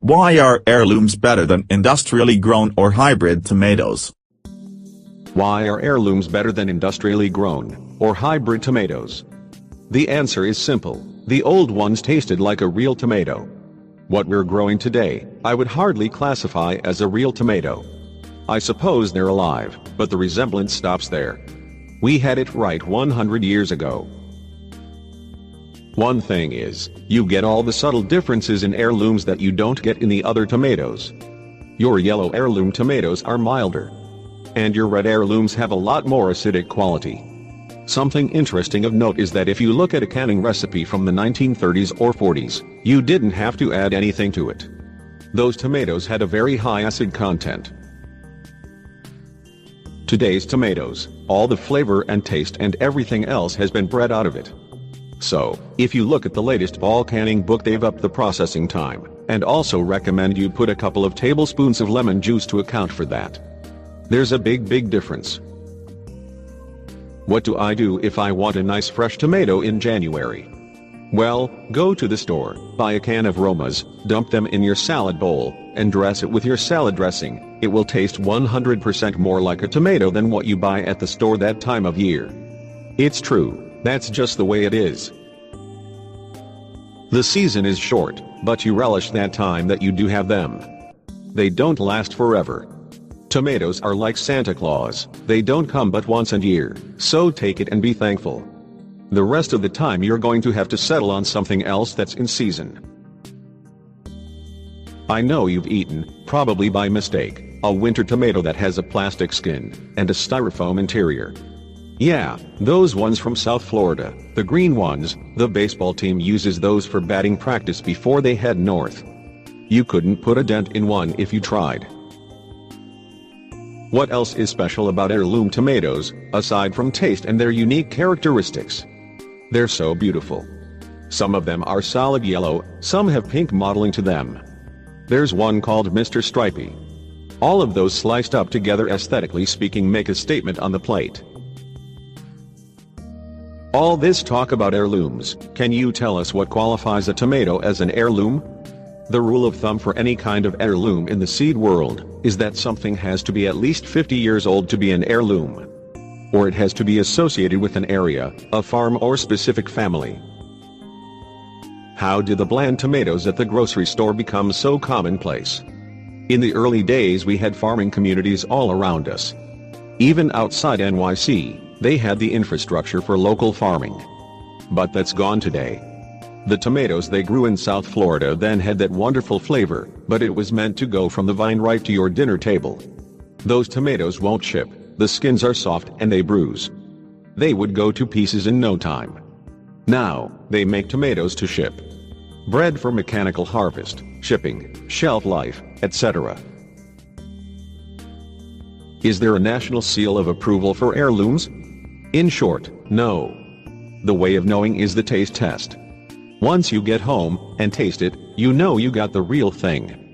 Why are heirlooms better than industrially grown or hybrid tomatoes? Why are heirlooms better than industrially grown or hybrid tomatoes? The answer is simple: the old ones tasted like a real tomato. What we're growing today, I would hardly classify as a real tomato. I suppose they're alive, but the resemblance stops there. We had it right 100 years ago. One thing is, you get all the subtle differences in heirlooms that you don't get in the other tomatoes. Your yellow heirloom tomatoes are milder, and your red heirlooms have a lot more acidic quality. Something interesting of note is that if you look at a canning recipe from the 1930s or 40s, you didn't have to add anything to it. Those tomatoes had a very high acid content. Today's tomatoes, all the flavor and taste and everything else has been bred out of it. So, if you look at the latest fall canning book, they've upped the processing time, and also recommend you put a couple of tablespoons of lemon juice to account for that. There's a big difference. What do I do if I want a nice fresh tomato in January? Well, go to the store, buy a can of Romas, dump them in your salad bowl, and dress it with your salad dressing. It will taste 100% more like a tomato than what you buy at the store that time of year. It's true. That's just the way it is. The season is short, but you relish that time that you do have them. They don't last forever. Tomatoes are like Santa Claus, they don't come but once a year, so take it and be thankful. The rest of the time you're going to have to settle on something else that's in season. I know you've eaten, probably by mistake, a winter tomato that has a plastic skin and a styrofoam interior. Yeah, those ones from South Florida, the green ones. The baseball team uses those for batting practice before they head north. You couldn't put a dent in one if you tried. What else is special about heirloom tomatoes, aside from taste and their unique characteristics? They're so beautiful. Some of them are solid yellow, some have pink mottling to them. There's one called Mr. Stripey. All of those sliced up together, aesthetically speaking, make a statement on the plate. All this talk about heirlooms, can you tell us what qualifies a tomato as an heirloom? The rule of thumb for any kind of heirloom in the seed world is that something has to be at least 50 years old to be an heirloom. Or it has to be associated with an area, a farm or specific family. How did the bland tomatoes at the grocery store become so commonplace? In the early days we had farming communities all around us. Even outside NYC, they had the infrastructure for local farming. But that's gone today. The tomatoes they grew in South Florida then had that wonderful flavor, but it was meant to go from the vine right to your dinner table. Those tomatoes won't ship, the skins are soft and they bruise. They would go to pieces in no time. Now, they make tomatoes to ship. Bred for mechanical harvest, shipping, shelf life, etc. Is there a national seal of approval for heirlooms? In short, no. The way of knowing is the taste test. Once you get home and taste it, you know you got the real thing.